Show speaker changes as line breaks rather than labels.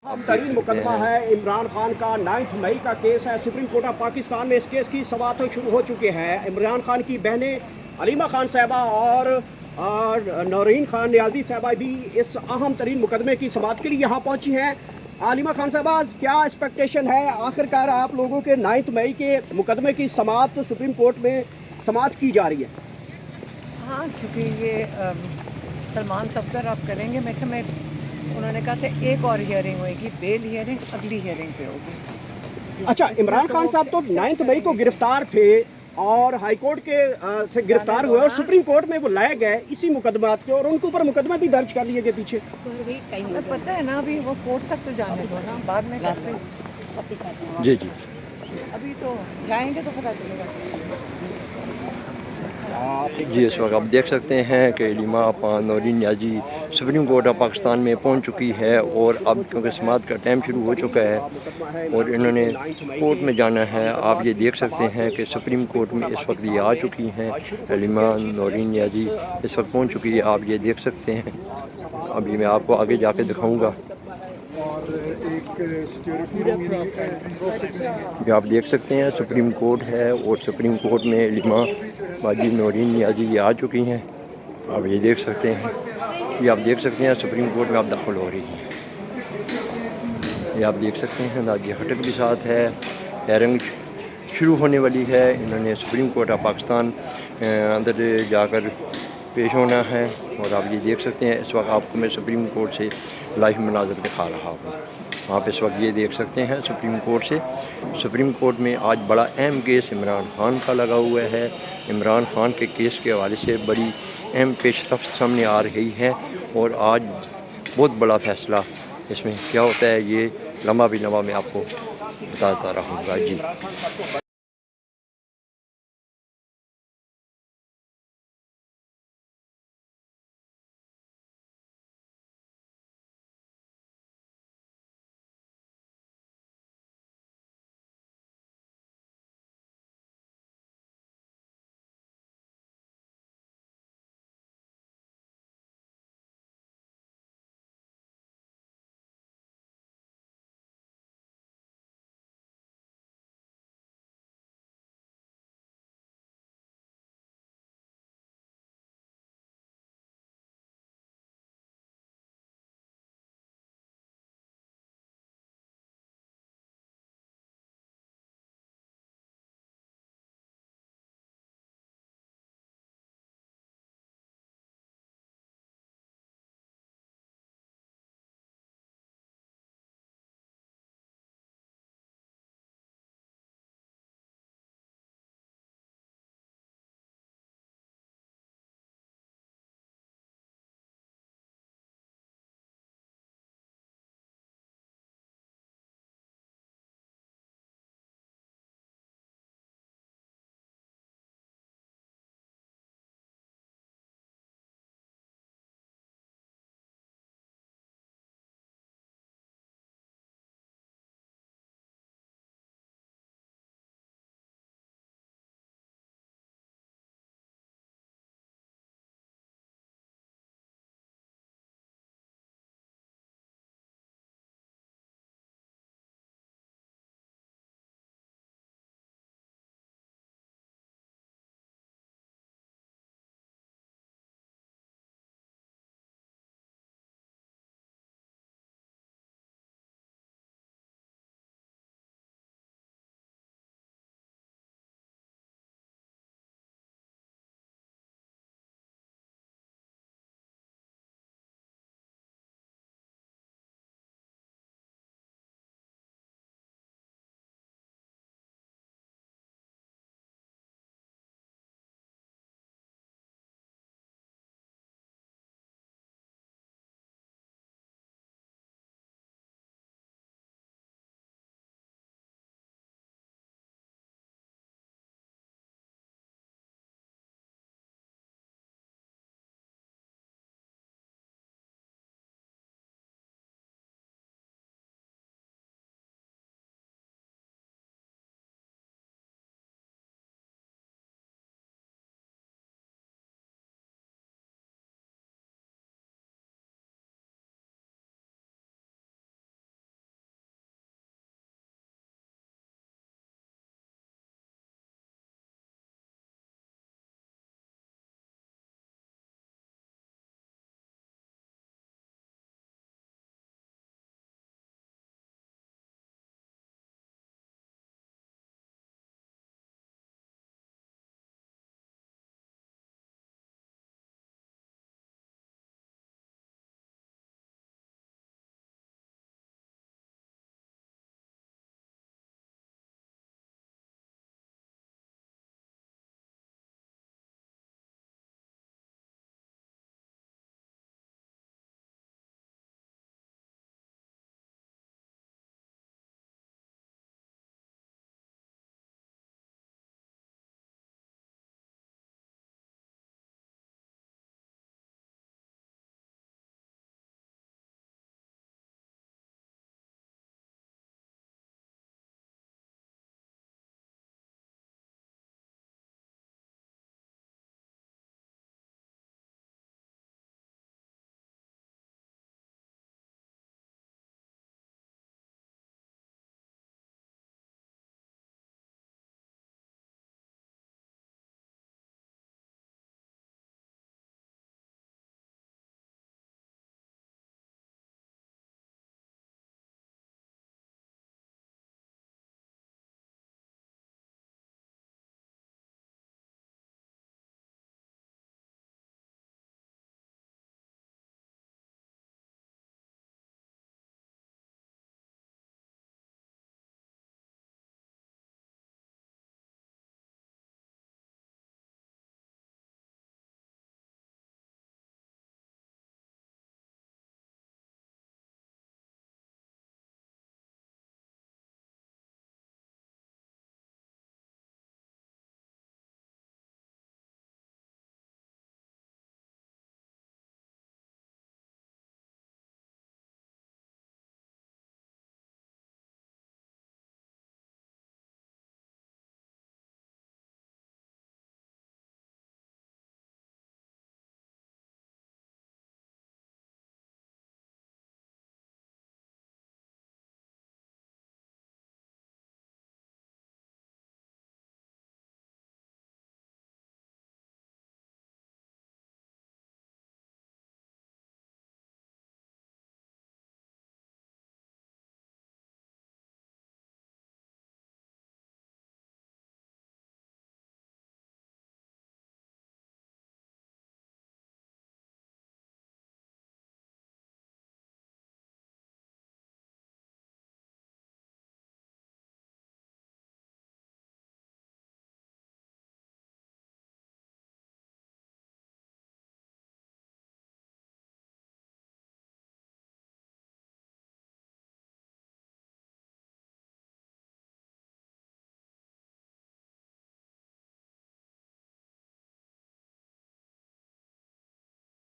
अब तरीन मुकदमा है इमरान खान का 9 मई का केस है। सुप्रीम कोर्ट ऑफ पाकिस्तान में इस केस की समाअत शुरू हो चुकी है। इमरान खान की बहनें अलीमा खान साहबा और नौरीन खान नियाजी साहबा भी इस अहम तरीन मुकदमे की समाअत के लिए यहाँ पहुँची हैं। अलीमा खान साहबा, क्या एक्सपेक्टेशन है आखिरकार आप लोगों के 9 मई के मुकदमे की समाअत सुप्रीम कोर्ट में समाअत की जा रही है?
हाँ, क्योंकि ये सलमान सफदर आप करेंगे, मैं उन्होंने कहा था एक और हियरिंग होगी, बेल हियरिंग अगली हियरिंग पे होगी।
अच्छा, इमरान खान साहब तो 9 मई को गिरफ्तार थे और हाई कोर्ट के से गिरफ्तार हुए और सुप्रीम कोर्ट में वो लाए गए इसी मुकदमात के, और उनके ऊपर मुकदमा भी दर्ज कर लिए गए पीछे।
हमें पता है ना, अभी वो कोर्ट तक तो जाने दो ना, बाद में वापस
जी जी
अभी तो जाएंगे तो पता चलेगा।
जी, इस वक्त आप देख सकते हैं कि Aleema Noreen Niazi supreme court of Pakistan में पहुंच चुकी है और अब क्योंकि समाअत का टाइम शुरू हो चुका है और इन्होंने कोर्ट में जाना है। आप ये देख सकते हैं कि सुप्रीम कोर्ट में इस वक्त ये आ चुकी हैं। अलीमा नौरीन नियाजी इस वक्त पहुंच चुकी है, आप ये देख सकते हैं। अभी मैं आपको आगे जाके दिखाऊँगा। ये आप देख सकते हैं सुप्रीम कोर्ट है और सुप्रीम कोर्ट में अलीमा बाजी नौरीन नियाजी ये आ चुकी हैं। आप ये देख सकते हैं, ये आप देख सकते हैं सुप्रीम कोर्ट में आप दाखिल हो रही हैं। ये आप देख सकते हैं नाजी हटक के साथ है, हेयरिंग शुरू होने वाली है। इन्होंने सुप्रीम कोर्ट ऑफ पाकिस्तान अंदर जाकर पेश होना है और आप ये देख सकते हैं इस वक्त आपको मैं सुप्रीम कोर्ट से लाइव मनाज़र दिखा रहा हूँ। आप इस वक्त ये देख सकते हैं सुप्रीम कोर्ट से। सुप्रीम कोर्ट में आज बड़ा अहम केस इमरान खान का लगा हुआ है। इमरान खान के केस के हवाले से बड़ी अहम पेशरफ्त सामने आ रही है और आज बहुत बड़ा फ़ैसला इसमें क्या होता है ये लम्बा भी लम्बा मैं आपको बताता रहूँगा। जी।